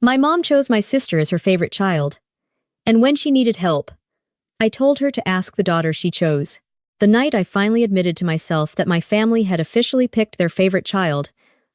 My mom chose my sister as her favorite child. And when she needed help, I told her to ask the daughter she chose. The night I finally admitted to myself that my family had officially picked their favorite child,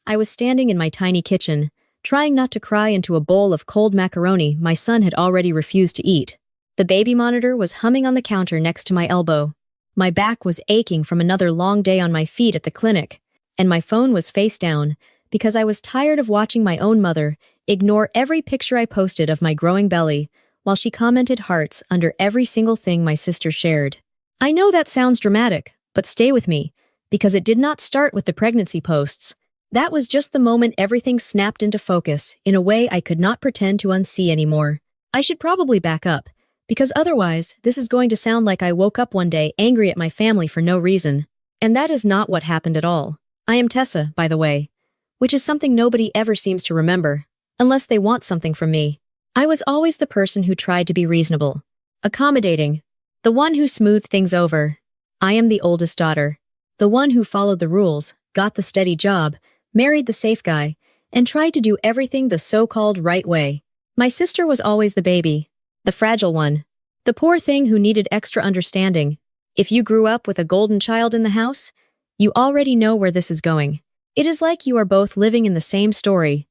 I was standing in my tiny kitchen, trying not to cry into a bowl of cold macaroni my son had already refused to eat. The baby monitor was humming on the counter next to my elbow. My back was aching from another long day on my feet at the clinic, and my phone was face down because I was tired of watching my own mother ignore every picture I posted of my growing belly, while she commented hearts under every single thing my sister shared. I know that sounds dramatic, but stay with me, because it did not start with the pregnancy posts. That was just the moment everything snapped into focus in a way I could not pretend to unsee anymore. I should probably back up, because otherwise this is going to sound like I woke up one day angry at my family for no reason. And that is not what happened at all. I am Tessa, by the way, which is something nobody ever seems to remember, unless they want something from me. I was always the person who tried to be reasonable, accommodating, the one who smoothed things over. I am the oldest daughter, the one who followed the rules, got the steady job, married the safe guy, and tried to do everything the so-called right way. My sister was always the baby, the fragile one, the poor thing who needed extra understanding. If you grew up with a golden child in the house, you already know where this is going. It is like you are both living in the same story,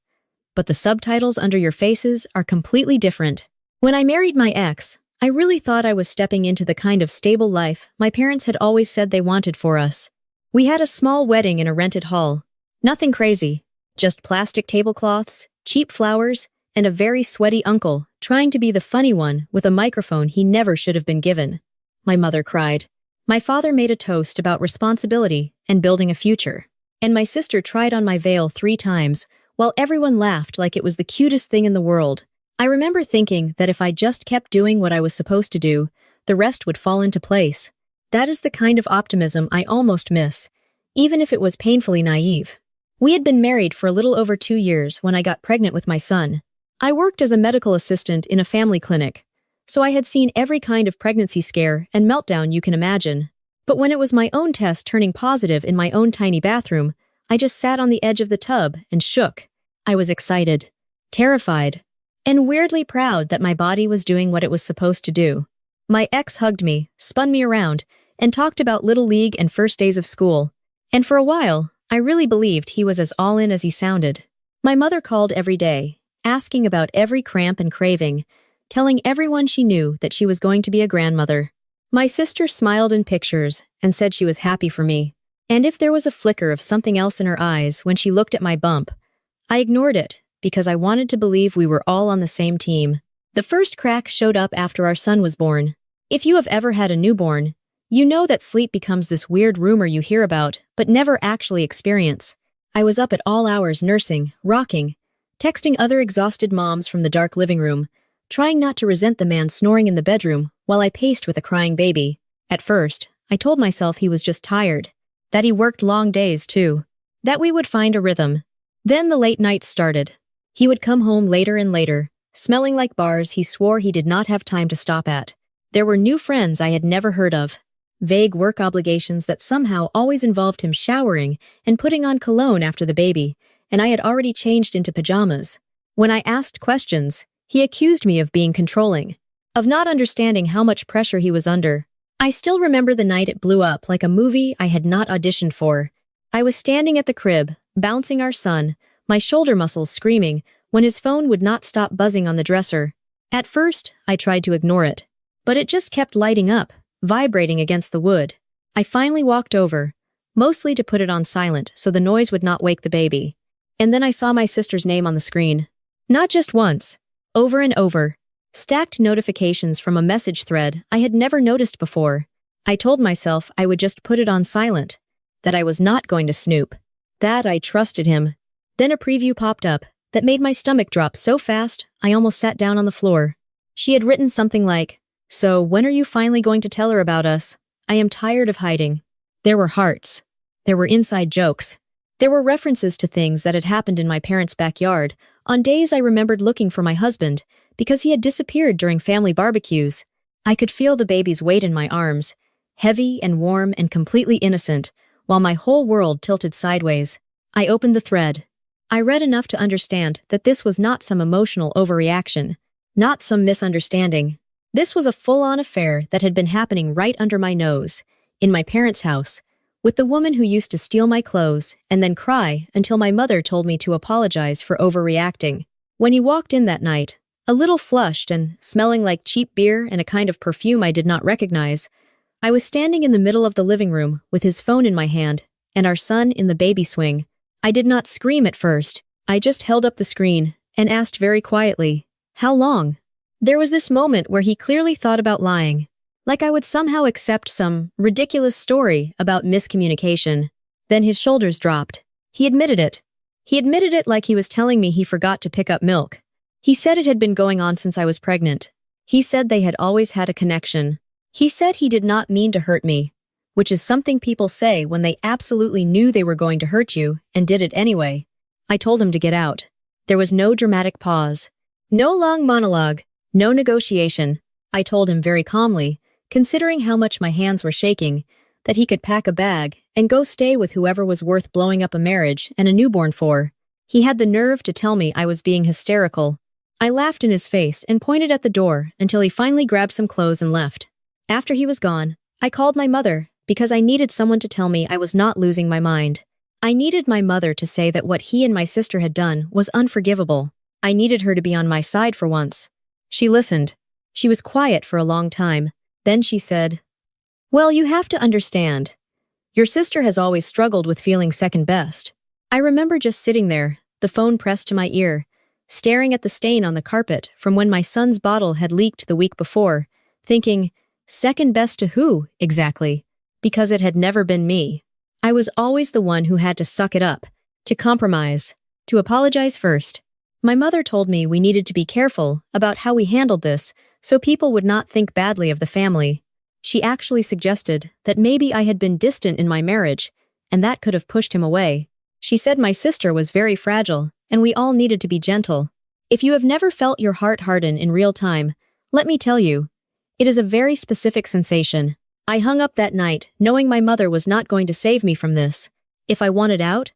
but the subtitles under your faces are completely different. When I married my ex, I really thought I was stepping into the kind of stable life my parents had always said they wanted for us. We had a small wedding in a rented hall. Nothing crazy, just plastic tablecloths, cheap flowers, and a very sweaty uncle trying to be the funny one with a microphone he never should have been given. My mother cried. My father made a toast about responsibility and building a future. And my sister tried on my veil 3 times, while everyone laughed like it was the cutest thing in the world. I remember thinking that if I just kept doing what I was supposed to do, the rest would fall into place. That is the kind of optimism I almost miss, even if it was painfully naive. We had been married for a little over 2 years when I got pregnant with my son. I worked as a medical assistant in a family clinic, so I had seen every kind of pregnancy scare and meltdown you can imagine. But when it was my own test turning positive in my own tiny bathroom, I just sat on the edge of the tub and shook. I was excited, terrified, and weirdly proud that my body was doing what it was supposed to do. My ex hugged me, spun me around, and talked about Little League and first days of school. And for a while, I really believed he was as all in as he sounded. My mother called every day, asking about every cramp and craving, telling everyone she knew that she was going to be a grandmother. My sister smiled in pictures and said she was happy for me. And if there was a flicker of something else in her eyes when she looked at my bump, I ignored it because I wanted to believe we were all on the same team. The first crack showed up after our son was born. If you have ever had a newborn, you know that sleep becomes this weird rumor you hear about but never actually experience. I was up at all hours nursing, rocking, texting other exhausted moms from the dark living room, trying not to resent the man snoring in the bedroom while I paced with a crying baby. At first, I told myself he was just tired, that he worked long days too, that we would find a rhythm. Then the late nights started. He would come home later and later, smelling like bars he swore he did not have time to stop at. There were new friends I had never heard of, vague work obligations that somehow always involved him showering and putting on cologne after the baby, and I had already changed into pajamas. When I asked questions, he accused me of being controlling, of not understanding how much pressure he was under. I still remember the night it blew up like a movie I had not auditioned for. I was standing at the crib, bouncing our son, my shoulder muscles screaming, when his phone would not stop buzzing on the dresser. At first, I tried to ignore it, but it just kept lighting up, vibrating against the wood. I finally walked over, mostly to put it on silent so the noise would not wake the baby. And then I saw my sister's name on the screen. Not just once, over and over. Stacked notifications from a message thread I had never noticed before. I told myself I would just put it on silent, that I was not going to snoop, that I trusted him. Then a preview popped up that made my stomach drop so fast I almost sat down on the floor. She had written something like, "So when are you finally going to tell her about us? I am tired of hiding." There were hearts. There were inside jokes. There were references to things that had happened in my parents' backyard on days I remembered looking for my husband because he had disappeared during family barbecues. I could feel the baby's weight in my arms, heavy and warm and completely innocent, while my whole world tilted sideways. I opened the thread. I read enough to understand that this was not some emotional overreaction, not some misunderstanding. This was a full-on affair that had been happening right under my nose, in my parents' house, with the woman who used to steal my clothes and then cry until my mother told me to apologize for overreacting. When he walked in that night, a little flushed and smelling like cheap beer and a kind of perfume I did not recognize, I was standing in the middle of the living room with his phone in my hand and our son in the baby swing. I did not scream at first. I just held up the screen and asked very quietly, "How long?" There was this moment where he clearly thought about lying, like I would somehow accept some ridiculous story about miscommunication. Then his shoulders dropped. He admitted it. He admitted it like he was telling me he forgot to pick up milk. He said it had been going on since I was pregnant. He said they had always had a connection. He said he did not mean to hurt me, which is something people say when they absolutely knew they were going to hurt you and did it anyway. I told him to get out. There was no dramatic pause. No long monologue. No negotiation. I told him very calmly, considering how much my hands were shaking, that he could pack a bag and go stay with whoever was worth blowing up a marriage and a newborn for. He had the nerve to tell me I was being hysterical. I laughed in his face and pointed at the door until he finally grabbed some clothes and left. After he was gone, I called my mother because I needed someone to tell me I was not losing my mind. I needed my mother to say that what he and my sister had done was unforgivable. I needed her to be on my side for once. She listened. She was quiet for a long time. Then she said, "Well, you have to understand. Your sister has always struggled with feeling second best." I remember just sitting there, the phone pressed to my ear, staring at the stain on the carpet from when my son's bottle had leaked the week before, thinking, second best to who, exactly? Because it had never been me. I was always the one who had to suck it up, to compromise, to apologize first. My mother told me we needed to be careful about how we handled this so people would not think badly of the family. She actually suggested that maybe I had been distant in my marriage, and that could have pushed him away. She said my sister was very fragile, and we all needed to be gentle. If you have never felt your heart harden in real time, let me tell you, it is a very specific sensation. I hung up that night, knowing my mother was not going to save me from this. If I wanted out,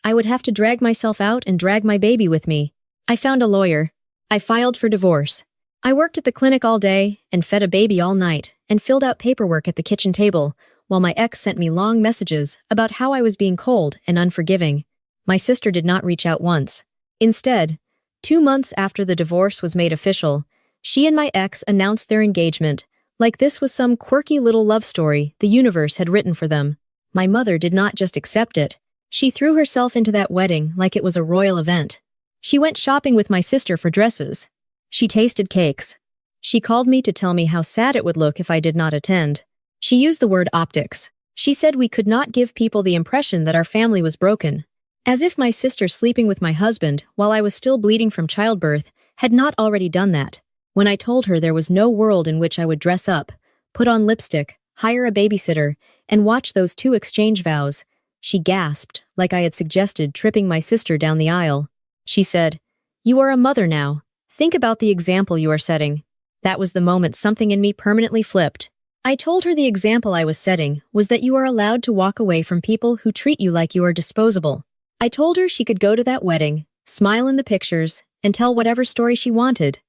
I would have to drag myself out and drag my baby with me. I found a lawyer. I filed for divorce. I worked at the clinic all day and fed a baby all night and filled out paperwork at the kitchen table while my ex sent me long messages about how I was being cold and unforgiving. My sister did not reach out once. Instead, 2 months after the divorce was made official, she and my ex announced their engagement, like this was some quirky little love story the universe had written for them. My mother did not just accept it. She threw herself into that wedding like it was a royal event. She went shopping with my sister for dresses. She tasted cakes. She called me to tell me how sad it would look if I did not attend. She used the word optics. She said we could not give people the impression that our family was broken. As if my sister sleeping with my husband while I was still bleeding from childbirth had not already done that. When I told her there was no world in which I would dress up, put on lipstick, hire a babysitter, and watch those 2 exchange vows, she gasped like I had suggested tripping my sister down the aisle. She said, "You are a mother now. Think about the example you are setting." That was the moment something in me permanently flipped. I told her the example I was setting was that you are allowed to walk away from people who treat you like you are disposable. I told her she could go to that wedding, smile in the pictures, and tell whatever story she wanted.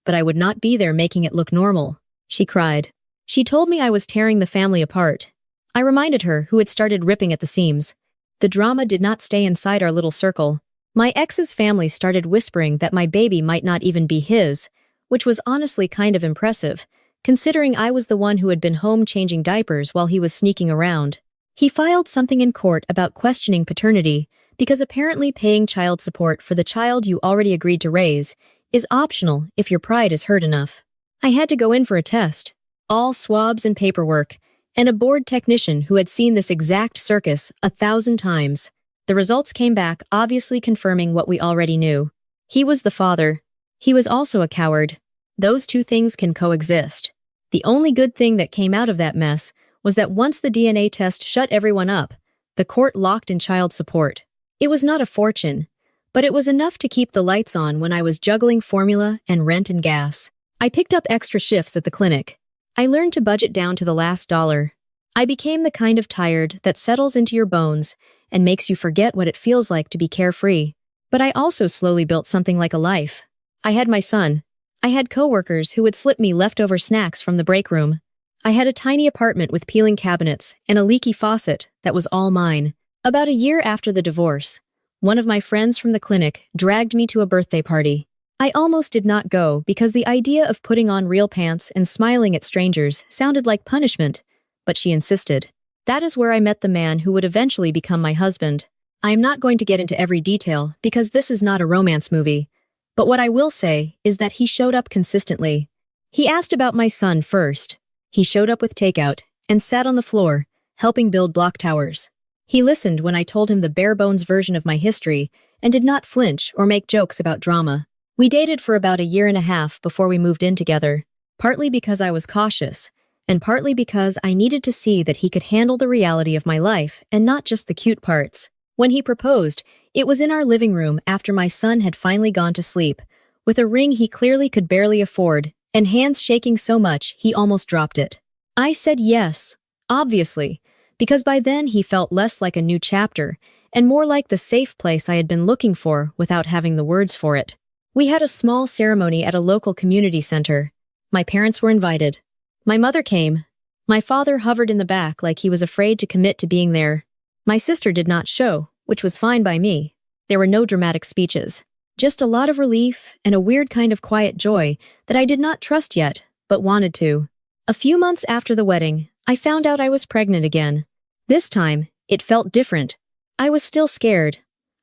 But I would not be there making it look normal. She cried. She told me I was tearing the family apart. I reminded her who had started ripping at the seams. The drama did not stay inside our little circle. My ex's family started whispering that my baby might not even be his, which was honestly kind of impressive, considering I was the one who had been home changing diapers while he was sneaking around. He filed something in court about questioning paternity because apparently paying child support for the child you already agreed to raise is optional if your pride is hurt enough. I had to go in for a test, all swabs and paperwork, and a board technician who had seen this exact circus 1,000 times. The results came back obviously confirming what we already knew. He was the father. He was also a coward. Those 2 things can coexist. The only good thing that came out of that mess was that once the DNA test shut everyone up, the court locked in child support. It was not a fortune, but it was enough to keep the lights on when I was juggling formula and rent and gas. I picked up extra shifts at the clinic. I learned to budget down to the last dollar. I became the kind of tired that settles into your bones and makes you forget what it feels like to be carefree. But I also slowly built something like a life. I had my son. I had coworkers who would slip me leftover snacks from the break room. I had a tiny apartment with peeling cabinets and a leaky faucet that was all mine. About a year after the divorce, one of my friends from the clinic dragged me to a birthday party. I almost did not go because the idea of putting on real pants and smiling at strangers sounded like punishment, but she insisted. That is where I met the man who would eventually become my husband. I am not going to get into every detail because this is not a romance movie, but what I will say is that he showed up consistently. He asked about my son first. He showed up with takeout and sat on the floor, helping build block towers. He listened when I told him the bare-bones version of my history and did not flinch or make jokes about drama. We dated for about a year and a half before we moved in together, partly because I was cautious, and partly because I needed to see that he could handle the reality of my life and not just the cute parts. When he proposed, it was in our living room after my son had finally gone to sleep, with a ring he clearly could barely afford, and hands shaking so much he almost dropped it. I said yes, obviously, because by then he felt less like a new chapter and more like the safe place I had been looking for without having the words for it. We had a small ceremony at a local community center. My parents were invited. My mother came. My father hovered in the back like he was afraid to commit to being there. My sister did not show, which was fine by me. There were no dramatic speeches. Just a lot of relief and a weird kind of quiet joy that I did not trust yet, but wanted to. A few months after the wedding, I found out I was pregnant again. This time, it felt different. I was still scared.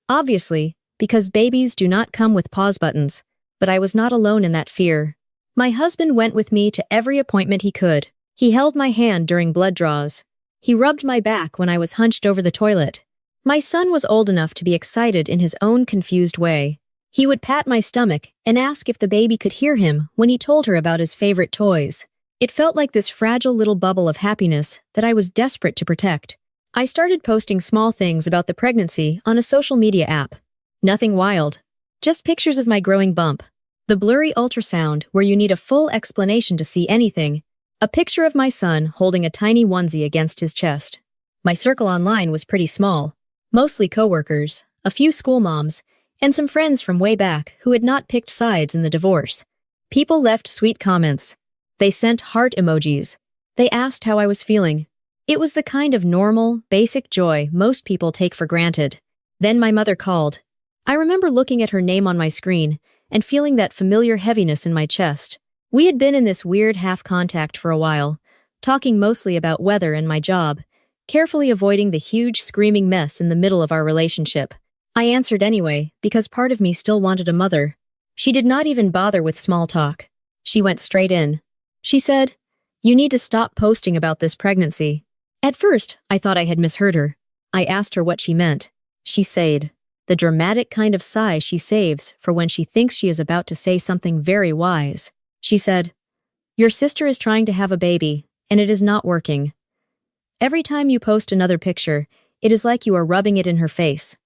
Obviously, because babies do not come with pause buttons, but I was not alone in that fear. My husband went with me to every appointment he could. He held my hand during blood draws. He rubbed my back when I was hunched over the toilet. My son was old enough to be excited in his own confused way. He would pat my stomach and ask if the baby could hear him when he told her about his favorite toys. It felt like this fragile little bubble of happiness that I was desperate to protect. I started posting small things about the pregnancy on a social media app. Nothing wild. Just pictures of my growing bump. The blurry ultrasound where you need a full explanation to see anything. A picture of my son holding a tiny onesie against his chest. My circle online was pretty small. Mostly coworkers, a few school moms, and some friends from way back who had not picked sides in the divorce. People left sweet comments. They sent heart emojis. They asked how I was feeling. It was the kind of normal, basic joy most people take for granted. Then my mother called. I remember looking at her name on my screen and feeling that familiar heaviness in my chest. We had been in this weird half-contact for a while, talking mostly about weather and my job, carefully avoiding the huge screaming mess in the middle of our relationship. I answered anyway, because part of me still wanted a mother. She did not even bother with small talk. She went straight in. She said, "You need to stop posting about this pregnancy." At first, I thought I had misheard her. I asked her what she meant. She sighed, the dramatic kind of sigh she saves for when she thinks she is about to say something very wise. She said, "Your sister is trying to have a baby, and it is not working. Every time you post another picture, it is like you are rubbing it in her face.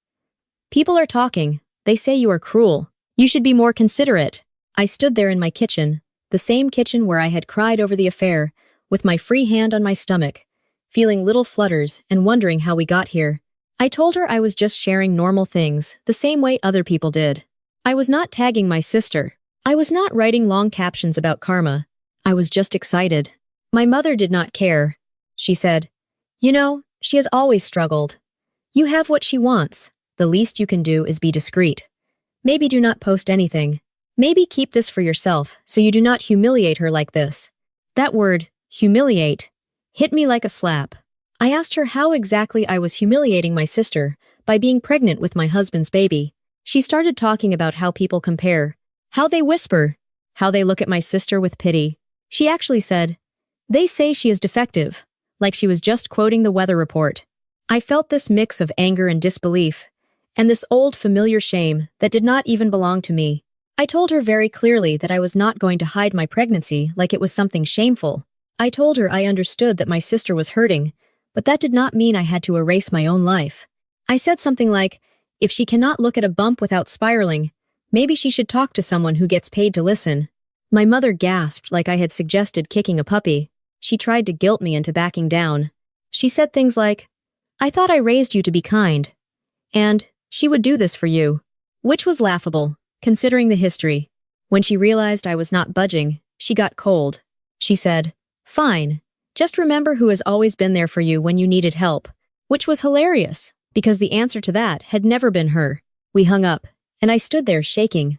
People are talking. They say you are cruel. You should be more considerate." I stood there in my kitchen, the same kitchen where I had cried over the affair, with my free hand on my stomach, feeling little flutters and wondering how we got here. I told her I was just sharing normal things, the same way other people did. I was not tagging my sister. I was not writing long captions about karma. I was just excited. My mother did not care. She said, "You know, she has always struggled. You have what she wants. The least you can do is be discreet. Maybe do not post anything. Maybe keep this for yourself so you do not humiliate her like this." That word, humiliate, hit me like a slap. I asked her how exactly I was humiliating my sister by being pregnant with my husband's baby. She started talking about how people compare, how they whisper, how they look at my sister with pity. She actually said, "They say she is defective," like she was just quoting the weather report. I felt this mix of anger and disbelief, and this old familiar shame that did not even belong to me. I told her very clearly that I was not going to hide my pregnancy like it was something shameful. I told her I understood that my sister was hurting, but that did not mean I had to erase my own life. I said something like, if she cannot look at a bump without spiraling, maybe she should talk to someone who gets paid to listen. My mother gasped like I had suggested kicking a puppy. She tried to guilt me into backing down. She said things like, "I thought I raised you to be kind. And she would do this for you." which was laughable, considering the history. When she realized I was not budging, she got cold. She said, "Fine. Just remember who has always been there for you when you needed help," which was hilarious, because the answer to that had never been her. We hung up, and I stood there shaking.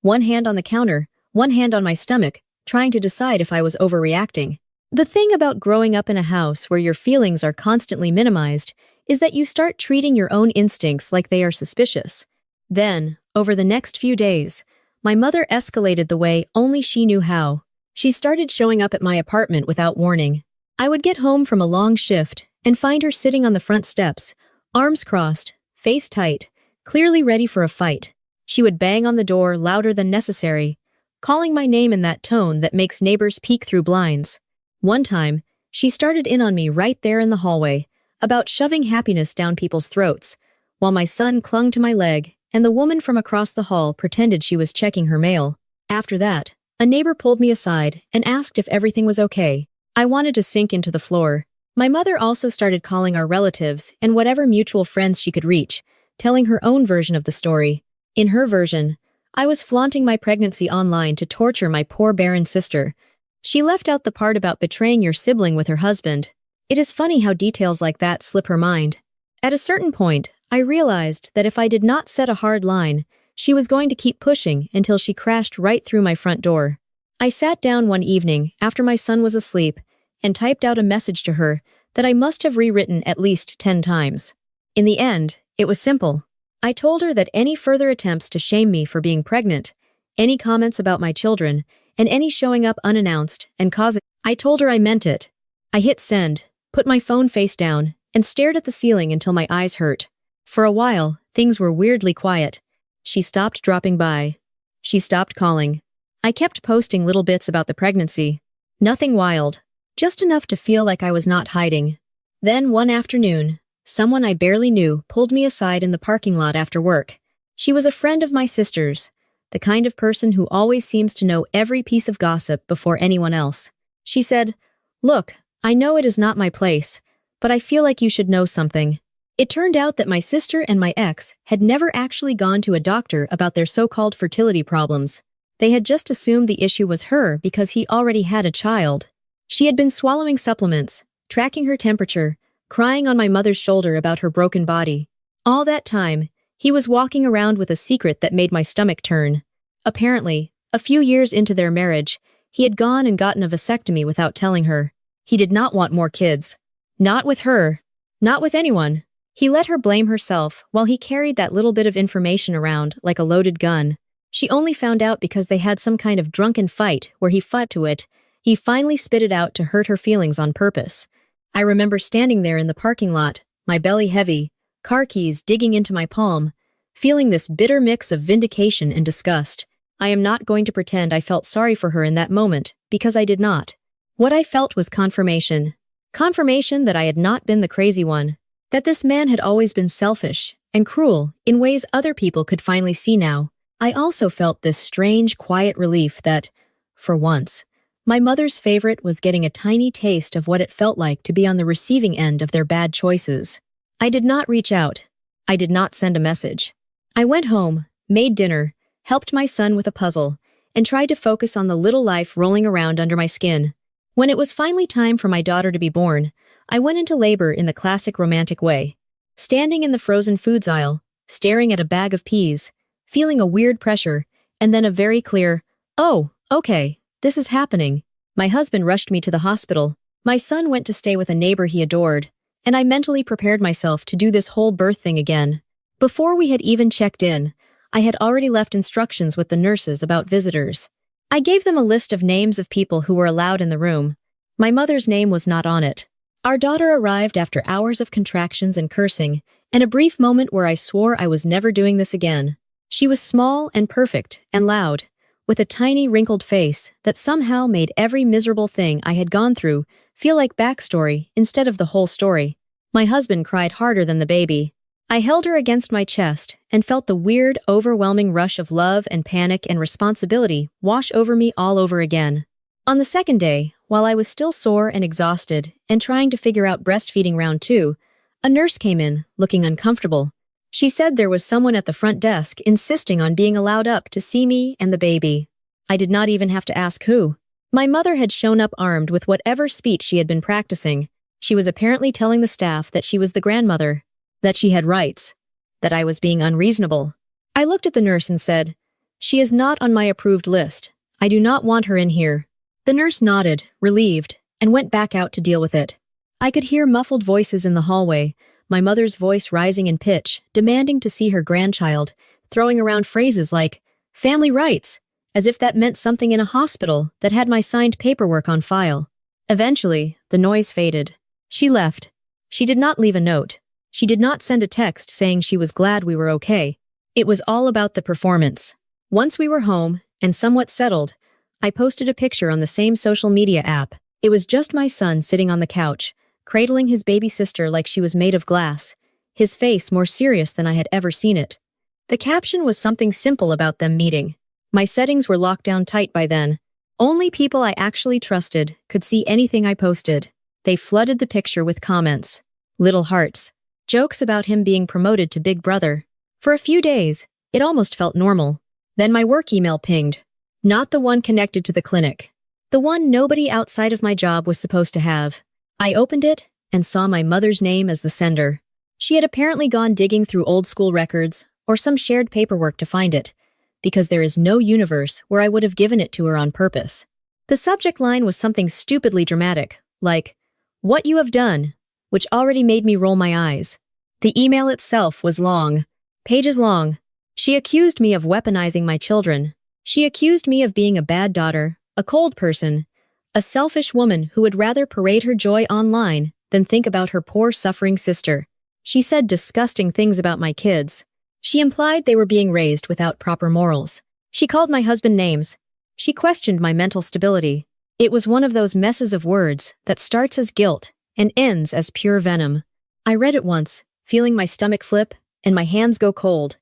One hand on the counter, one hand on my stomach, trying to decide if I was overreacting. The thing about growing up in a house where your feelings are constantly minimized is that you start treating your own instincts like they are suspicious. Then, over the next few days, my mother escalated the way only she knew how. She started showing up at my apartment without warning. I would get home from a long shift and find her sitting on the front steps, arms crossed, face tight, clearly ready for a fight. She would bang on the door louder than necessary, calling my name in that tone that makes neighbors peek through blinds. One time, she started in on me right there in the hallway, about shoving happiness down people's throats, while my son clung to my leg and the woman from across the hall pretended she was checking her mail. After that, a neighbor pulled me aside and asked if everything was okay. I wanted to sink into the floor. My mother also started calling our relatives and whatever mutual friends she could reach, telling her own version of the story. In her version, I was flaunting my pregnancy online to torture my poor barren sister. She left out the part about betraying your sibling with her husband. It is funny how details like that slip her mind. At a certain point, I realized that if I did not set a hard line, she was going to keep pushing until she crashed right through my front door. I sat down one evening after my son was asleep and typed out a message to her that I must have rewritten at least 10 times. In the end, it was simple. I told her that any further attempts to shame me for being pregnant, any comments about my children, and any showing up unannounced and causing— I told her I meant it. I hit send, put my phone face down, and stared at the ceiling until my eyes hurt. For a while, things were weirdly quiet. She stopped dropping by. She stopped calling. I kept posting little bits about the pregnancy. Nothing wild, just enough to feel like I was not hiding. Then one afternoon, someone I barely knew pulled me aside in the parking lot after work. She was a friend of my sister's, the kind of person who always seems to know every piece of gossip before anyone else. She said, "Look, I know it is not my place, but I feel like you should know something." It turned out that my sister and my ex had never actually gone to a doctor about their so-called fertility problems. They had just assumed the issue was her because he already had a child. She had been swallowing supplements, tracking her temperature, crying on my mother's shoulder about her broken body. All that time, he was walking around with a secret that made my stomach turn. Apparently, a few years into their marriage, he had gone and gotten a vasectomy without telling her. He did not want more kids. Not with her. Not with anyone. He let her blame herself while he carried that little bit of information around like a loaded gun. She only found out because they had some kind of drunken fight where he fought to it. He finally spit it out to hurt her feelings on purpose. I remember standing there in the parking lot, my belly heavy, car keys digging into my palm, feeling this bitter mix of vindication and disgust. I am not going to pretend I felt sorry for her in that moment, because I did not. What I felt was confirmation. Confirmation that I had not been the crazy one. That this man had always been selfish and cruel in ways other people could finally see now. I also felt this strange, quiet relief that, for once, my mother's favorite was getting a tiny taste of what it felt like to be on the receiving end of their bad choices. I did not reach out. I did not send a message. I went home, made dinner, helped my son with a puzzle, and tried to focus on the little life rolling around under my skin. When it was finally time for my daughter to be born, I went into labor in the classic romantic way. Standing in the frozen foods aisle, staring at a bag of peas, feeling a weird pressure, and then a very clear, "Oh, okay, this is happening." My husband rushed me to the hospital. My son went to stay with a neighbor he adored, and I mentally prepared myself to do this whole birth thing again. Before we had even checked in, I had already left instructions with the nurses about visitors. I gave them a list of names of people who were allowed in the room. My mother's name was not on it. Our daughter arrived after hours of contractions and cursing, and a brief moment where I swore I was never doing this again. She was small and perfect and loud, with a tiny wrinkled face that somehow made every miserable thing I had gone through feel like backstory instead of the whole story. My husband cried harder than the baby. I held her against my chest and felt the weird, overwhelming rush of love and panic and responsibility wash over me all over again. On the second day, while I was still sore and exhausted and trying to figure out breastfeeding round 2, a nurse came in, looking uncomfortable. She said there was someone at the front desk insisting on being allowed up to see me and the baby. I did not even have to ask who. My mother had shown up armed with whatever speech she had been practicing. She was apparently telling the staff that she was the grandmother, that she had rights, that I was being unreasonable. I looked at the nurse and said, "She is not on my approved list. I do not want her in here." The nurse nodded, relieved, and went back out to deal with it. I could hear muffled voices in the hallway, my mother's voice rising in pitch, demanding to see her grandchild, throwing around phrases like, "family rights," as if that meant something in a hospital that had my signed paperwork on file. Eventually, the noise faded. She left. She did not leave a note. She did not send a text saying she was glad we were okay. It was all about the performance. Once we were home, and somewhat settled, I posted a picture on the same social media app. It was just my son sitting on the couch, cradling his baby sister like she was made of glass, his face more serious than I had ever seen it. The caption was something simple about them meeting. My settings were locked down tight by then. Only people I actually trusted could see anything I posted. They flooded the picture with comments, little hearts, jokes about him being promoted to Big Brother. For a few days, it almost felt normal. Then my work email pinged. Not the one connected to the clinic. The one nobody outside of my job was supposed to have. I opened it and saw my mother's name as the sender. She had apparently gone digging through old school records or some shared paperwork to find it, because there is no universe where I would have given it to her on purpose. The subject line was something stupidly dramatic, like, "What you have done," which already made me roll my eyes. The email itself was long, pages long. She accused me of weaponizing my children. She accused me of being a bad daughter, a cold person, a selfish woman who would rather parade her joy online than think about her poor suffering sister. She said disgusting things about my kids. She implied they were being raised without proper morals. She called my husband names. She questioned my mental stability. It was one of those messes of words that starts as guilt and ends as pure venom. I read it once, feeling my stomach flip and my hands go cold,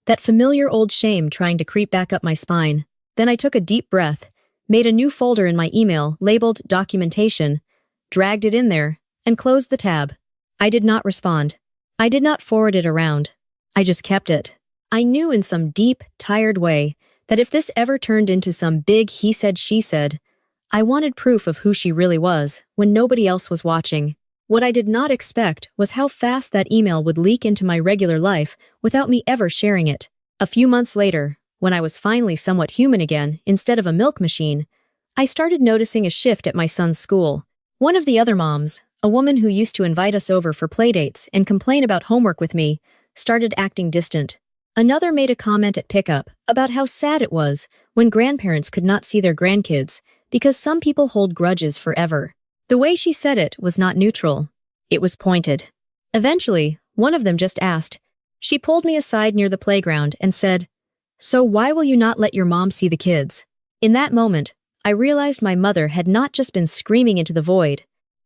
that familiar old shame trying to creep back up my spine. Then I took a deep breath, made a new folder in my email labeled documentation, dragged it in there, and closed the tab. I did not respond. I did not forward it around. I just kept it. I knew in some deep, tired way that if this ever turned into some big he said she said, I wanted proof of who she really was when nobody else was watching. What I did not expect was how fast that email would leak into my regular life without me ever sharing it. A few months later, when I was finally somewhat human again instead of a milk machine, I started noticing a shift at my son's school. One of the other moms, a woman who used to invite us over for playdates and complain about homework with me, started acting distant. Another made a comment at pickup about how sad it was when grandparents could not see their grandkids because some people hold grudges forever. The way she said it was not neutral. It was pointed. Eventually, one of them just asked. She pulled me aside near the playground and said, "So why will you not let your mom see the kids?" In that moment, I realized my mother had not just been screaming into the void.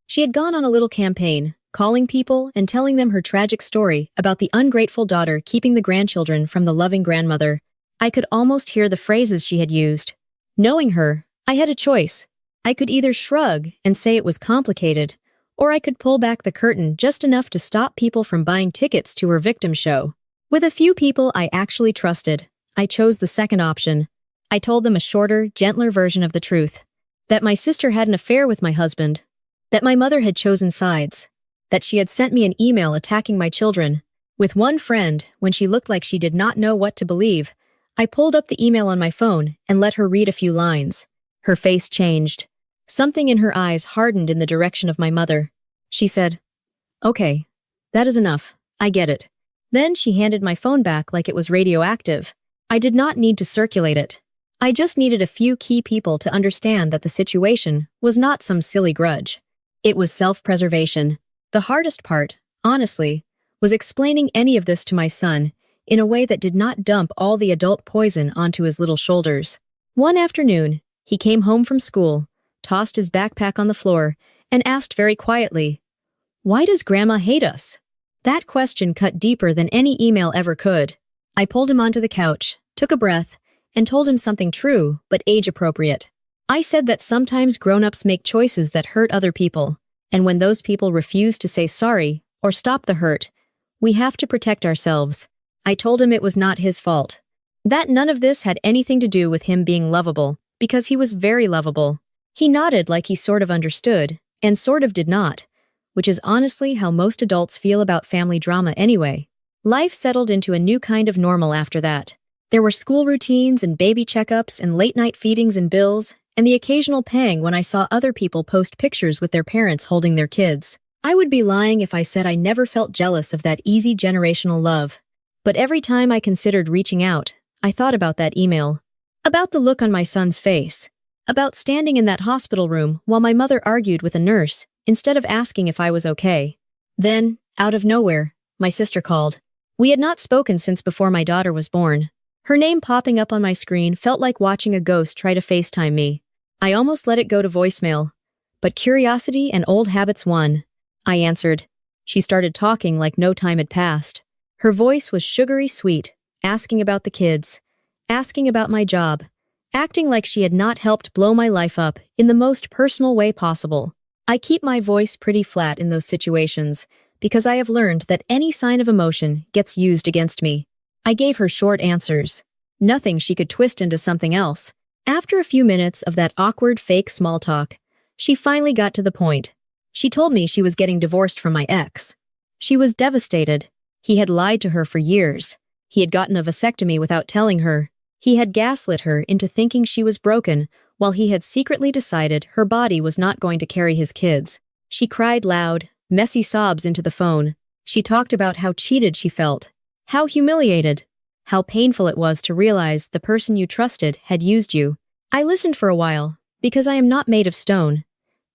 She had gone on a little campaign, calling people and telling them her tragic story about the ungrateful daughter keeping the grandchildren from the loving grandmother. I could almost hear the phrases she had used. Knowing her, I had a choice. I could either shrug and say it was complicated, or I could pull back the curtain just enough to stop people from buying tickets to her victim show. With a few people I actually trusted, I chose the second option. I told them a shorter, gentler version of the truth. That my sister had an affair with my husband. That my mother had chosen sides. That she had sent me an email attacking my children. With one friend, when she looked like she did not know what to believe, I pulled up the email on my phone and let her read a few lines. Her face changed. Something in her eyes hardened in the direction of my mother. She said, "Okay, that is enough. I get it." Then she handed my phone back like it was radioactive. I did not need to circulate it. I just needed a few key people to understand that the situation was not some silly grudge. It was self-preservation. The hardest part, honestly, was explaining any of this to my son in a way that did not dump all the adult poison onto his little shoulders. One afternoon, he came home from school, tossed his backpack on the floor, and asked very quietly, "Why does Grandma hate us?" That question cut deeper than any email ever could. I pulled him onto the couch, took a breath, and told him something true but age-appropriate. I said that sometimes grown-ups make choices that hurt other people, and when those people refuse to say sorry or stop the hurt, we have to protect ourselves. I told him it was not his fault. That none of this had anything to do with him being lovable, because he was very lovable. He nodded like he sort of understood, and sort of did not, which is honestly how most adults feel about family drama anyway. Life settled into a new kind of normal after that. There were school routines and baby checkups and late-night feedings and bills, and the occasional pang when I saw other people post pictures with their parents holding their kids. I would be lying if I said I never felt jealous of that easy generational love. But every time I considered reaching out, I thought about that email. About the look on my son's face. About standing in that hospital room while my mother argued with a nurse, instead of asking if I was okay. Then, out of nowhere, my sister called. We had not spoken since before my daughter was born. Her name popping up on my screen felt like watching a ghost try to FaceTime me. I almost let it go to voicemail. But curiosity and old habits won. I answered. She started talking like no time had passed. Her voice was sugary sweet, asking about the kids, asking about my job, acting like she had not helped blow my life up in the most personal way possible. I keep my voice pretty flat in those situations, because I have learned that any sign of emotion gets used against me. I gave her short answers. Nothing she could twist into something else. After a few minutes of that awkward fake small talk, she finally got to the point. She told me she was getting divorced from my ex. She was devastated. He had lied to her for years. He had gotten a vasectomy without telling her. He had gaslit her into thinking she was broken, while he had secretly decided her body was not going to carry his kids. She cried loud, messy sobs into the phone. She talked about how cheated she felt, how humiliated, how painful it was to realize the person you trusted had used you. I listened for a while, because I am not made of stone,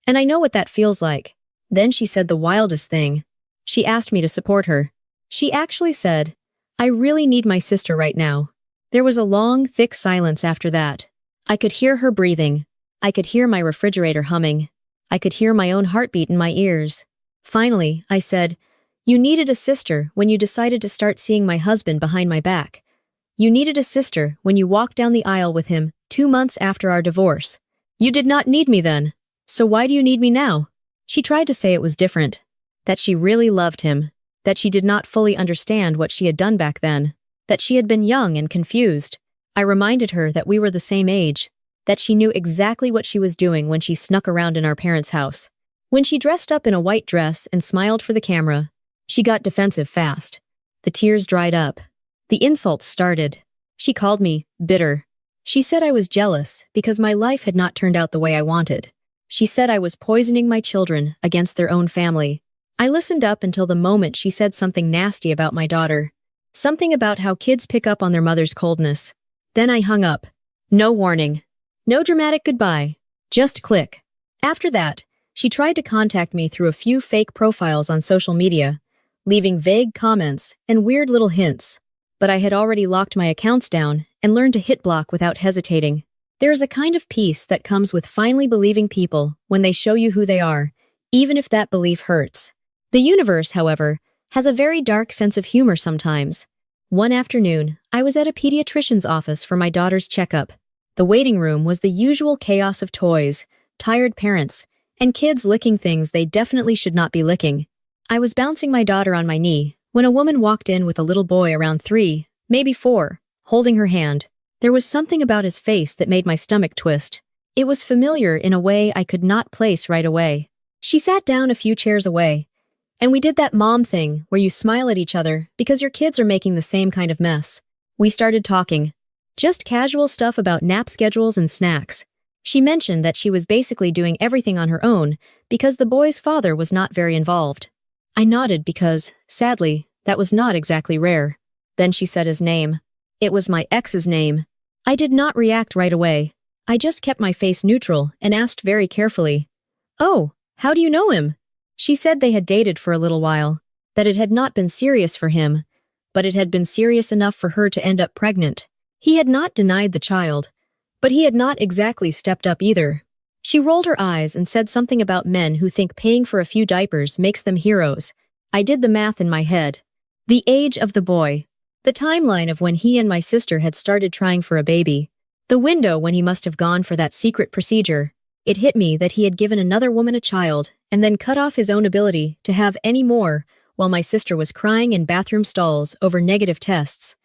and I know what that feels like. Then she said the wildest thing. She asked me to support her. She actually said, "I really need my sister right now." There was a long, thick silence after that. I could hear her breathing. I could hear my refrigerator humming. I could hear my own heartbeat in my ears. Finally, I said, "You needed a sister when you decided to start seeing my husband behind my back. You needed a sister when you walked down the aisle with him 2 months after our divorce. You did not need me then. So why do you need me now?" She tried to say it was different, that she really loved him, that she did not fully understand what she had done back then, that she had been young and confused. I reminded her that we were the same age, that she knew exactly what she was doing when she snuck around in our parents' house. When she dressed up in a white dress and smiled for the camera, she got defensive fast. The tears dried up. The insults started. She called me bitter. She said I was jealous because my life had not turned out the way I wanted. She said I was poisoning my children against their own family. I listened up until the moment she said something nasty about my daughter. Something about how kids pick up on their mother's coldness. Then I hung up. No warning. No dramatic goodbye. Just click. After that, she tried to contact me through a few fake profiles on social media, leaving vague comments and weird little hints. But I had already locked my accounts down and learned to hit block without hesitating. There is a kind of peace that comes with finally believing people when they show you who they are, even if that belief hurts. The universe, however, has a very dark sense of humor sometimes. One afternoon, I was at a pediatrician's office for my daughter's checkup. The waiting room was the usual chaos of toys, tired parents, and kids licking things they definitely should not be licking. I was bouncing my daughter on my knee when a woman walked in with a little boy around 3, maybe 4, holding her hand. There was something about his face that made my stomach twist. It was familiar in a way I could not place right away. She sat down a few chairs away, and we did that mom thing where you smile at each other because your kids are making the same kind of mess. We started talking. Just casual stuff about nap schedules and snacks. She mentioned that she was basically doing everything on her own because the boy's father was not very involved. I nodded because, sadly, that was not exactly rare. Then she said his name. It was my ex's name. I did not react right away. I just kept my face neutral and asked very carefully, "Oh, how do you know him?" She said they had dated for a little while, that it had not been serious for him, but it had been serious enough for her to end up pregnant. He had not denied the child, but he had not exactly stepped up either. She rolled her eyes and said something about men who think paying for a few diapers makes them heroes. I did the math in my head. The age of the boy. The timeline of when he and my sister had started trying for a baby. The window when he must have gone for that secret procedure. It hit me that he had given another woman a child and then cut off his own ability to have any more while my sister was crying in bathroom stalls over negative tests.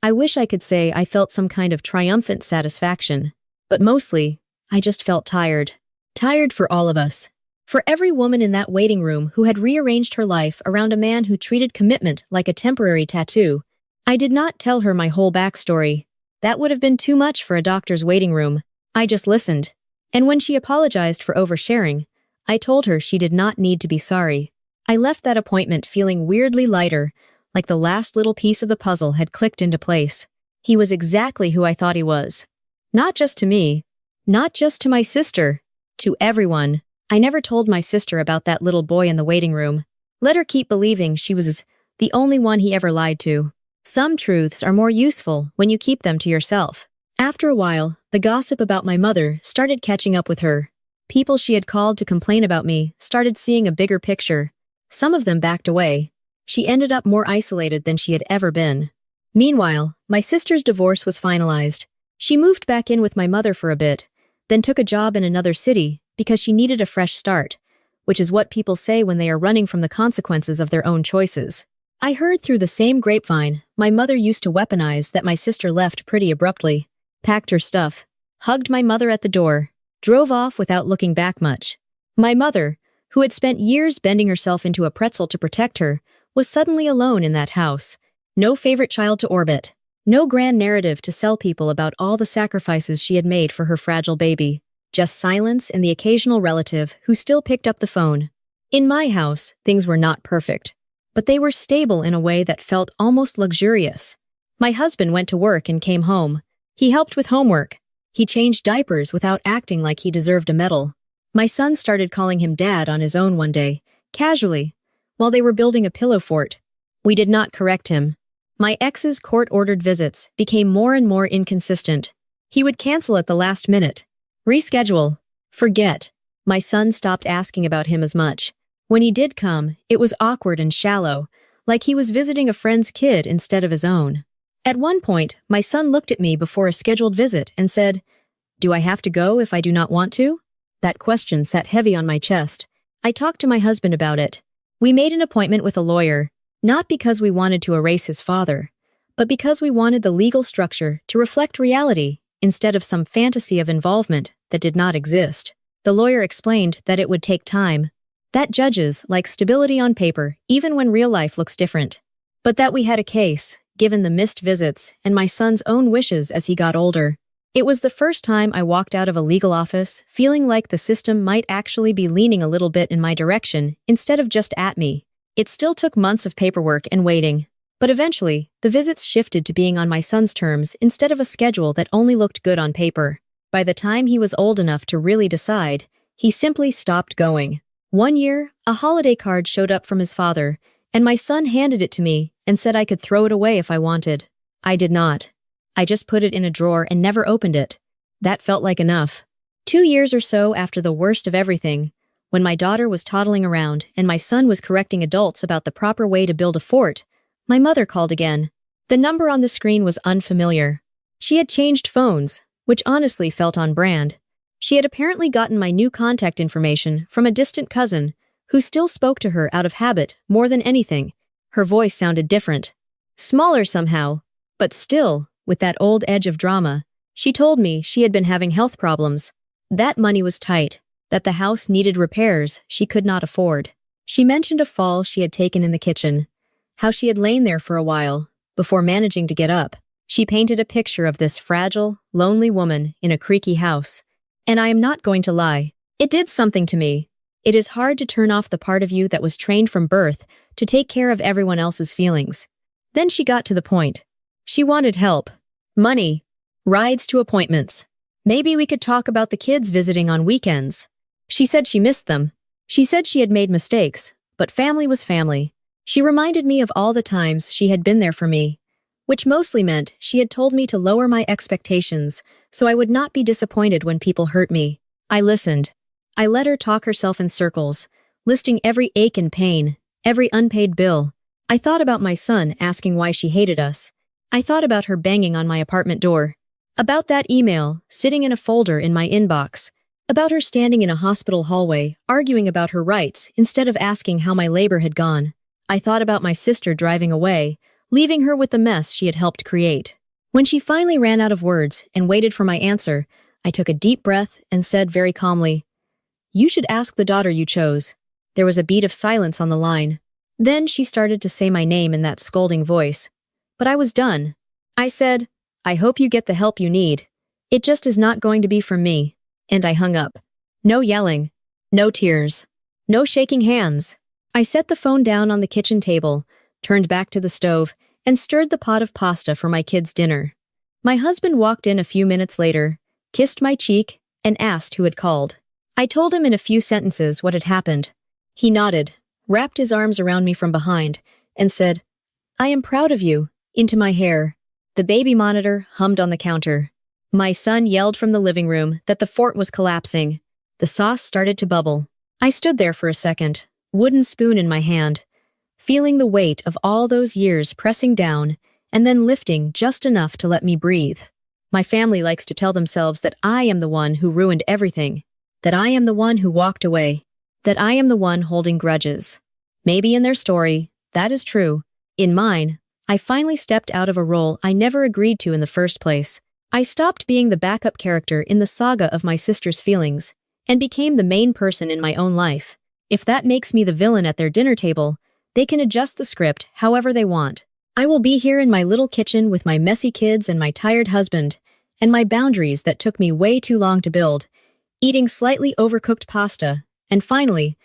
I wish I could say I felt some kind of triumphant satisfaction, but mostly, I just felt tired. Tired for all of us. For every woman in that waiting room who had rearranged her life around a man who treated commitment like a temporary tattoo. I did not tell her my whole backstory. That would have been too much for a doctor's waiting room. I just listened. And when she apologized for oversharing, I told her she did not need to be sorry. I left that appointment feeling weirdly lighter, like the last little piece of the puzzle had clicked into place. He was exactly who I thought he was. Not just to me. Not just to my sister. To everyone. I never told my sister about that little boy in the waiting room. Let her keep believing she was the only one he ever lied to. Some truths are more useful when you keep them to yourself. After a while, the gossip about my mother started catching up with her. People she had called to complain about me started seeing a bigger picture. Some of them backed away. She ended up more isolated than she had ever been. Meanwhile, my sister's divorce was finalized. She moved back in with my mother for a bit, then took a job in another city because she needed a fresh start, which is what people say when they are running from the consequences of their own choices. I heard through the same grapevine my mother used to weaponize that my sister left pretty abruptly, packed her stuff, hugged my mother at the door, drove off without looking back much. My mother, who had spent years bending herself into a pretzel to protect her, was suddenly alone in that house. No favorite child to orbit. No grand narrative to sell people about all the sacrifices she had made for her fragile baby. Just silence and the occasional relative who still picked up the phone. In my house, things were not perfect, but they were stable in a way that felt almost luxurious. My husband went to work and came home. He helped with homework. He changed diapers without acting like he deserved a medal. My son started calling him Dad on his own one day, casually, while they were building a pillow fort. We did not correct him. My ex's court-ordered visits became more and more inconsistent. He would cancel at the last minute. Reschedule. Forget. My son stopped asking about him as much. When he did come, it was awkward and shallow, like he was visiting a friend's kid instead of his own. At one point, my son looked at me before a scheduled visit and said, "Do I have to go if I do not want to?" That question sat heavy on my chest. I talked to my husband about it. We made an appointment with a lawyer, not because we wanted to erase his father, but because we wanted the legal structure to reflect reality instead of some fantasy of involvement that did not exist. The lawyer explained that it would take time, that judges like stability on paper even when real life looks different, but that we had a case, given the missed visits and my son's own wishes as he got older. It was the first time I walked out of a legal office feeling like the system might actually be leaning a little bit in my direction instead of just at me. It still took months of paperwork and waiting, but eventually, the visits shifted to being on my son's terms instead of a schedule that only looked good on paper. By the time he was old enough to really decide, he simply stopped going. One year, a holiday card showed up from his father, and my son handed it to me and said I could throw it away if I wanted. I did not. I just put it in a drawer and never opened it. That felt like enough. 2 years or so after the worst of everything, when my daughter was toddling around and my son was correcting adults about the proper way to build a fort, my mother called again. The number on the screen was unfamiliar. She had changed phones, which honestly felt on brand. She had apparently gotten my new contact information from a distant cousin, who still spoke to her out of habit more than anything. Her voice sounded different. Smaller somehow, but still, with that old edge of drama. She told me she had been having health problems. That money was tight, that the house needed repairs she could not afford. She mentioned a fall she had taken in the kitchen, how she had lain there for a while, before managing to get up. She painted a picture of this fragile, lonely woman in a creaky house. And I am not going to lie, it did something to me. It is hard to turn off the part of you that was trained from birth to take care of everyone else's feelings. Then she got to the point. She wanted help. Money. Rides to appointments. Maybe we could talk about the kids visiting on weekends. She said she missed them. She said she had made mistakes, but family was family. She reminded me of all the times she had been there for me, which mostly meant she had told me to lower my expectations so I would not be disappointed when people hurt me. I listened. I let her talk herself in circles, listing every ache and pain, every unpaid bill. I thought about my son asking why she hated us. I thought about her banging on my apartment door. About that email sitting in a folder in my inbox. About her standing in a hospital hallway arguing about her rights instead of asking how my labor had gone. I thought about my sister driving away, leaving her with the mess she had helped create. When she finally ran out of words and waited for my answer, I took a deep breath and said very calmly, "You should ask the daughter you chose." There was a beat of silence on the line. Then she started to say my name in that scolding voice. But I was done. I said, "I hope you get the help you need. It just is not going to be from me." And I hung up. No yelling. No tears. No shaking hands. I set the phone down on the kitchen table, turned back to the stove, and stirred the pot of pasta for my kids' dinner. My husband walked in a few minutes later, kissed my cheek, and asked who had called. I told him in a few sentences what had happened. He nodded, wrapped his arms around me from behind, and said, "I am proud of you," into my hair. The baby monitor hummed on the counter. My son yelled from the living room that the fort was collapsing. The sauce started to bubble. I stood there for a second, wooden spoon in my hand, feeling the weight of all those years pressing down and then lifting just enough to let me breathe. My family likes to tell themselves that I am the one who ruined everything, that I am the one who walked away, that I am the one holding grudges. Maybe in their story, that is true. In mine, I finally stepped out of a role I never agreed to in the first place. I stopped being the backup character in the saga of my sister's feelings and became the main person in my own life. If that makes me the villain at their dinner table, they can adjust the script however they want. I will be here in my little kitchen with my messy kids and my tired husband, and my boundaries that took me way too long to build, eating slightly overcooked pasta, and finally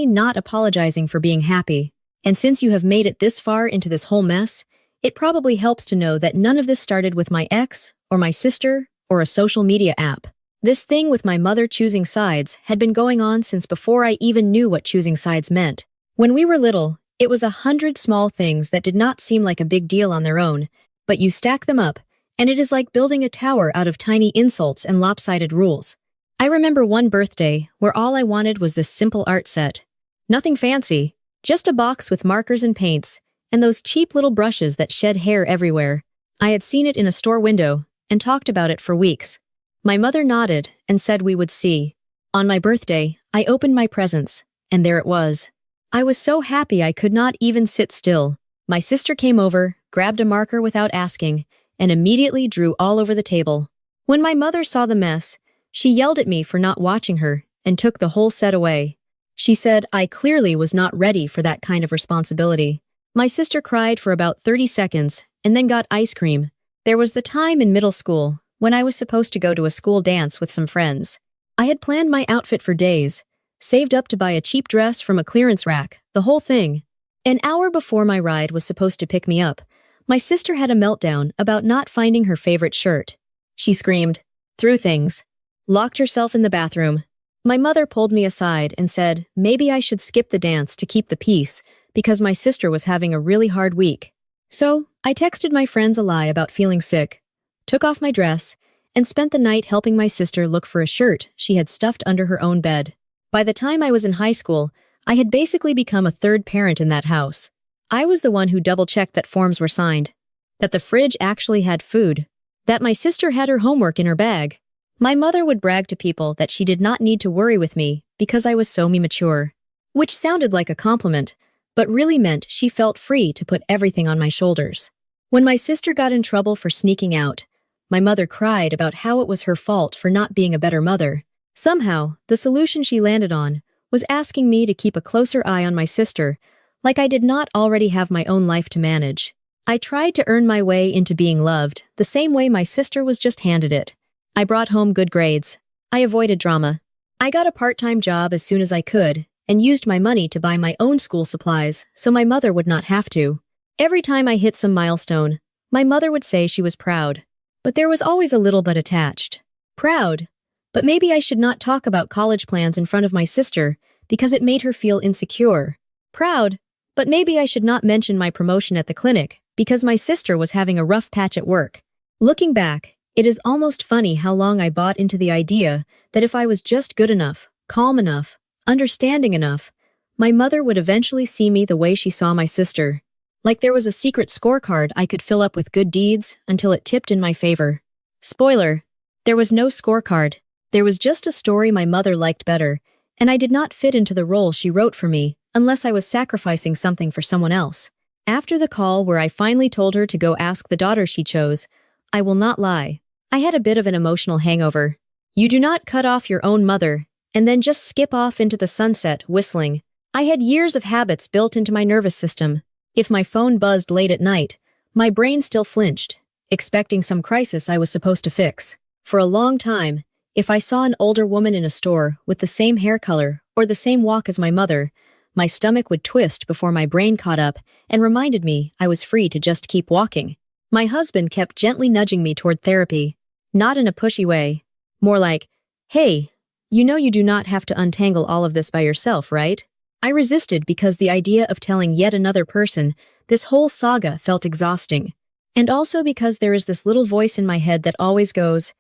not apologizing for being happy. And since you have made it this far into this whole mess, it probably helps to know that none of this started with my ex, or my sister, or a social media app. This thing with my mother choosing sides had been going on since before I even knew what choosing sides meant. When we were little, it was 100 small things that did not seem like a big deal on their own, but you stack them up, and it is like building a tower out of tiny insults and lopsided rules. I remember one birthday where all I wanted was this simple art set. Nothing fancy, just a box with markers and paints, and those cheap little brushes that shed hair everywhere. I had seen it in a store window and talked about it for weeks. My mother nodded and said we would see. On my birthday, I opened my presents, and there it was. I was so happy I could not even sit still. My sister came over, grabbed a marker without asking, and immediately drew all over the table. When my mother saw the mess, she yelled at me for not watching her and took the whole set away. She said I clearly was not ready for that kind of responsibility. My sister cried for about 30 seconds and then got ice cream. There was the time in middle school when I was supposed to go to a school dance with some friends. I had planned my outfit for days, saved up to buy a cheap dress from a clearance rack, the whole thing. An hour before my ride was supposed to pick me up, my sister had a meltdown about not finding her favorite shirt. She screamed, threw things, locked herself in the bathroom. My mother pulled me aside and said maybe I should skip the dance to keep the peace because my sister was having a really hard week. So, I texted my friends a lie about feeling sick, took off my dress, and spent the night helping my sister look for a shirt she had stuffed under her own bed. By the time I was in high school, I had basically become a third parent in that house. I was the one who double-checked that forms were signed, that the fridge actually had food, that my sister had her homework in her bag. My mother would brag to people that she did not need to worry with me because I was so mature, which sounded like a compliment, but really meant she felt free to put everything on my shoulders. When my sister got in trouble for sneaking out, my mother cried about how it was her fault for not being a better mother. Somehow, the solution she landed on was asking me to keep a closer eye on my sister, like I did not already have my own life to manage. I tried to earn my way into being loved, the same way my sister was just handed it. I brought home good grades. I avoided drama. I got a part-time job as soon as I could, and used my money to buy my own school supplies so my mother would not have to. Every time I hit some milestone, my mother would say she was proud. But there was always a little but attached. Proud. But maybe I should not talk about college plans in front of my sister because it made her feel insecure. Proud. But maybe I should not mention my promotion at the clinic because my sister was having a rough patch at work. Looking back, it is almost funny how long I bought into the idea that if I was just good enough, calm enough, understanding enough, my mother would eventually see me the way she saw my sister. Like there was a secret scorecard I could fill up with good deeds until it tipped in my favor. Spoiler, there was no scorecard. There was just a story my mother liked better, and I did not fit into the role she wrote for me unless I was sacrificing something for someone else. After the call where I finally told her to go ask the daughter she chose, I will not lie, I had a bit of an emotional hangover. You do not cut off your own mother and then just skip off into the sunset whistling. I had years of habits built into my nervous system. If my phone buzzed late at night, my brain still flinched, expecting some crisis I was supposed to fix. For a long time, if I saw an older woman in a store with the same hair color or the same walk as my mother, my stomach would twist before my brain caught up and reminded me I was free to just keep walking. My husband kept gently nudging me toward therapy, not in a pushy way, more like, "Hey, you know you do not have to untangle all of this by yourself, right?" I resisted because the idea of telling yet another person this whole saga felt exhausting. And also because there is this little voice in my head that always goes,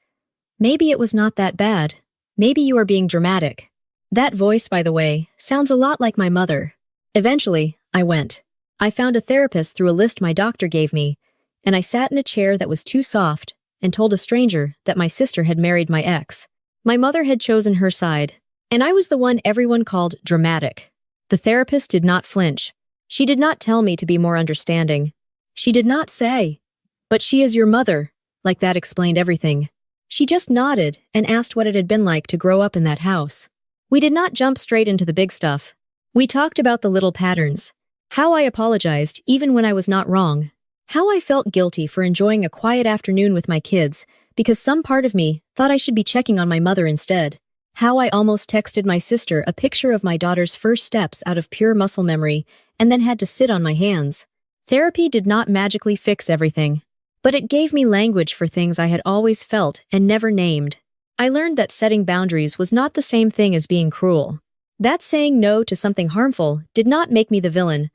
"Maybe it was not that bad. Maybe you are being dramatic." That voice, by the way, sounds a lot like my mother. Eventually, I went. I found a therapist through a list my doctor gave me, and I sat in a chair that was too soft and told a stranger that my sister had married my ex. My mother had chosen her side, and I was the one everyone called dramatic. The therapist did not flinch. She did not tell me to be more understanding. She did not say, "But she is your mother," like that explained everything. She just nodded and asked what it had been like to grow up in that house. We did not jump straight into the big stuff. We talked about the little patterns, how I apologized even when I was not wrong, how I felt guilty for enjoying a quiet afternoon with my kids because some part of me thought I should be checking on my mother instead, how I almost texted my sister a picture of my daughter's first steps out of pure muscle memory and then had to sit on my hands. Therapy did not magically fix everything, but it gave me language for things I had always felt and never named. I learned that setting boundaries was not the same thing as being cruel. That saying no to something harmful did not make me the villain.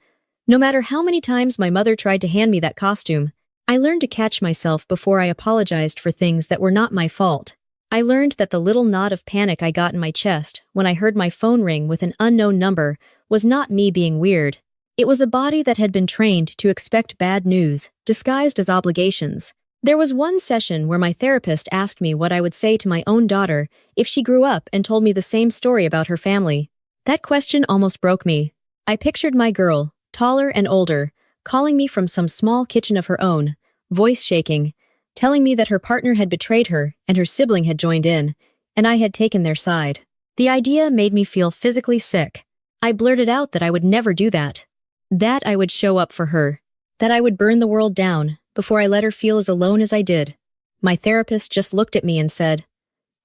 No matter how many times my mother tried to hand me that costume, I learned to catch myself before I apologized for things that were not my fault. I learned that the little knot of panic I got in my chest when I heard my phone ring with an unknown number was not me being weird. It was a body that had been trained to expect bad news, disguised as obligations. There was one session where my therapist asked me what I would say to my own daughter if she grew up and told me the same story about her family. That question almost broke me. I pictured my girl, taller and older, calling me from some small kitchen of her own, voice shaking, telling me that her partner had betrayed her and her sibling had joined in, and I had taken their side. The idea made me feel physically sick. I blurted out that I would never do that. That I would show up for her. That I would burn the world down before I let her feel as alone as I did. My therapist just looked at me and said,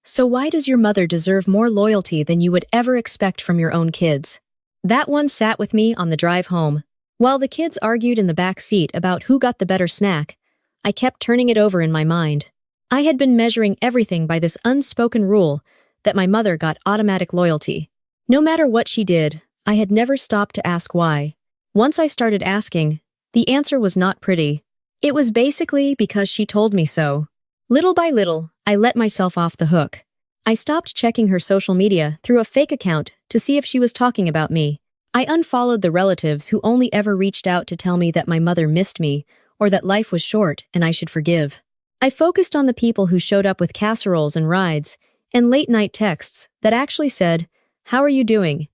"So why does your mother deserve more loyalty than you would ever expect from your own kids?" That one sat with me on the drive home. While the kids argued in the back seat about who got the better snack, I kept turning it over in my mind. I had been measuring everything by this unspoken rule that my mother got automatic loyalty. No matter what she did, I had never stopped to ask why. Once I started asking, the answer was not pretty. It was basically because she told me so. Little by little, I let myself off the hook. I stopped checking her social media through a fake account to see if she was talking about me. I unfollowed the relatives who only ever reached out to tell me that my mother missed me or that life was short and I should forgive. I focused on the people who showed up with casseroles and rides and late-night texts that actually said, "How are you doing?"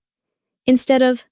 instead of,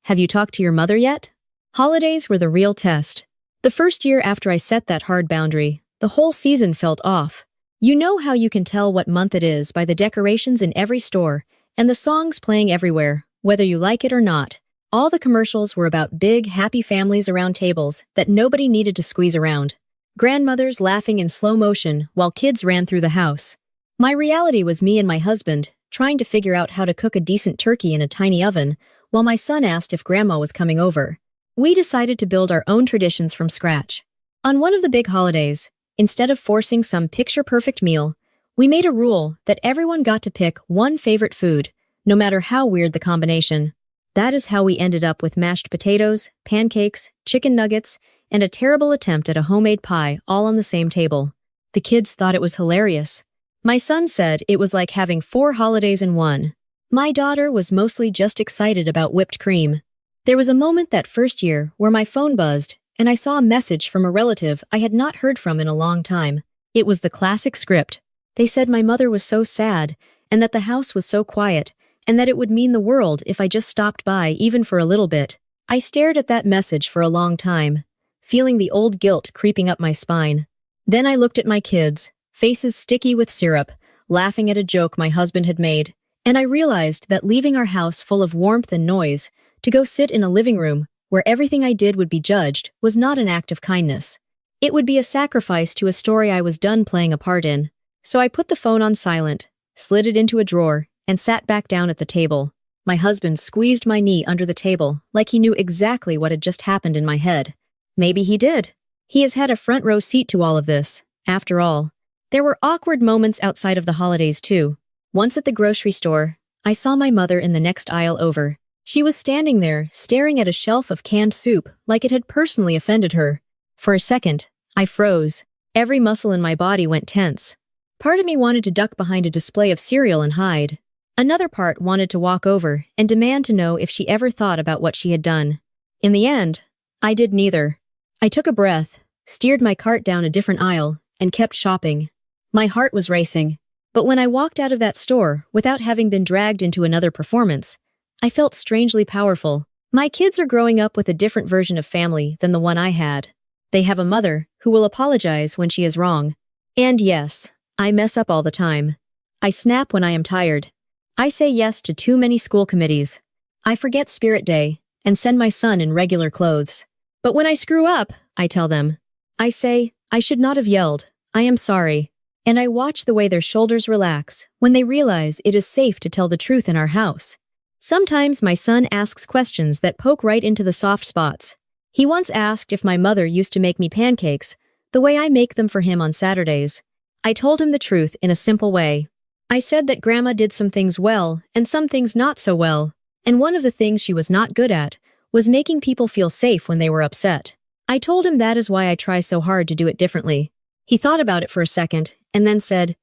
"Have you talked to your mother yet?" Holidays were the real test. The first year after I set that hard boundary, the whole season felt off. You know how you can tell what month it is by the decorations in every store and the songs playing everywhere, whether you like it or not. All the commercials were about big, happy families around tables that nobody needed to squeeze around. Grandmothers laughing in slow motion while kids ran through the house. My reality was me and my husband trying to figure out how to cook a decent turkey in a tiny oven while my son asked if grandma was coming over. We decided to build our own traditions from scratch. On one of the big holidays, instead of forcing some picture-perfect meal, we made a rule that everyone got to pick one favorite food, no matter how weird the combination. That is how we ended up with mashed potatoes, pancakes, chicken nuggets, and a terrible attempt at a homemade pie all on the same table. The kids thought it was hilarious. My son said it was like having 4 holidays in one. My daughter was mostly just excited about whipped cream. There was a moment that first year where my phone buzzed and I saw a message from a relative I had not heard from in a long time. It was the classic script. They said my mother was so sad and that the house was so quiet and that it would mean the world if I just stopped by even for a little bit. I stared at that message for a long time, feeling the old guilt creeping up my spine. Then I looked at my kids, faces sticky with syrup, laughing at a joke my husband had made, and I realized that leaving our house full of warmth and noise to go sit in a living room where everything I did would be judged was not an act of kindness. It would be a sacrifice to a story I was done playing a part in. So I put the phone on silent, slid it into a drawer, and sat back down at the table. My husband squeezed my knee under the table like he knew exactly what had just happened in my head. Maybe he did. He has had a front row seat to all of this, after all. There were awkward moments outside of the holidays too. Once at the grocery store, I saw my mother in the next aisle over. She was standing there, staring at a shelf of canned soup like it had personally offended her. For a second, I froze. Every muscle in my body went tense. Part of me wanted to duck behind a display of cereal and hide. Another part wanted to walk over and demand to know if she ever thought about what she had done. In the end, I did neither. I took a breath, steered my cart down a different aisle, and kept shopping. My heart was racing, but when I walked out of that store without having been dragged into another performance, I felt strangely powerful. My kids are growing up with a different version of family than the one I had. They have a mother who will apologize when she is wrong. And yes, I mess up all the time. I snap when I am tired. I say yes to too many school committees. I forget Spirit Day and send my son in regular clothes. But when I screw up, I tell them. I say, I should not have yelled. I am sorry. And I watch the way their shoulders relax when they realize it is safe to tell the truth in our house. Sometimes my son asks questions that poke right into the soft spots. He once asked if my mother used to make me pancakes the way I make them for him on Saturdays. I told him the truth in a simple way. I said that Grandma did some things well and some things not so well, and one of the things she was not good at was making people feel safe when they were upset. I told him that is why I try so hard to do it differently. He thought about it for a second and then said,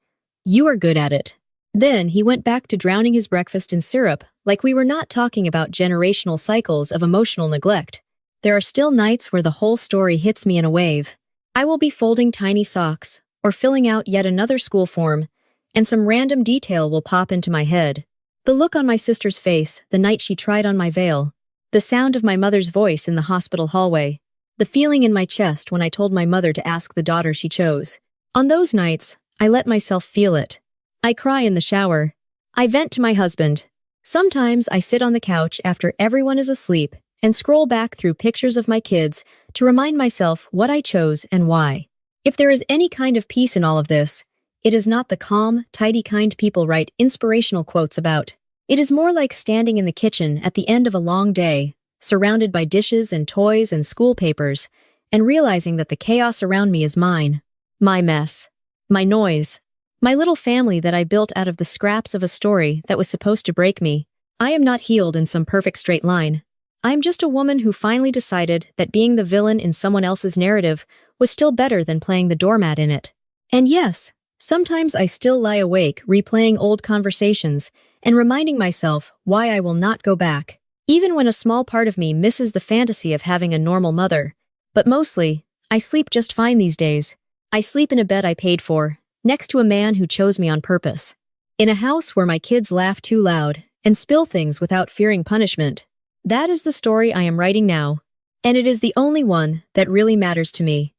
"You are good at it." Then he went back to drowning his breakfast in syrup like we were not talking about generational cycles of emotional neglect. There are still nights where the whole story hits me in a wave. I will be folding tiny socks or filling out yet another school form, and some random detail will pop into my head. The look on my sister's face the night she tried on my veil, the sound of my mother's voice in the hospital hallway, the feeling in my chest when I told my mother to ask the daughter she chose. On those nights, I let myself feel it. I cry in the shower. I vent to my husband. Sometimes I sit on the couch after everyone is asleep and scroll back through pictures of my kids to remind myself what I chose and why. If there is any kind of peace in all of this, it is not the calm, tidy kind people write inspirational quotes about. It is more like standing in the kitchen at the end of a long day, surrounded by dishes and toys and school papers, and realizing that the chaos around me is mine. My mess. My noise. My little family that I built out of the scraps of a story that was supposed to break me. I am not healed in some perfect straight line. I am just a woman who finally decided that being the villain in someone else's narrative was still better than playing the doormat in it. And yes, sometimes I still lie awake replaying old conversations and reminding myself why I will not go back, even when a small part of me misses the fantasy of having a normal mother. But mostly, I sleep just fine these days. I sleep in a bed I paid for, next to a man who chose me on purpose. In a house where my kids laugh too loud and spill things without fearing punishment. That is the story I am writing now, and it is the only one that really matters to me.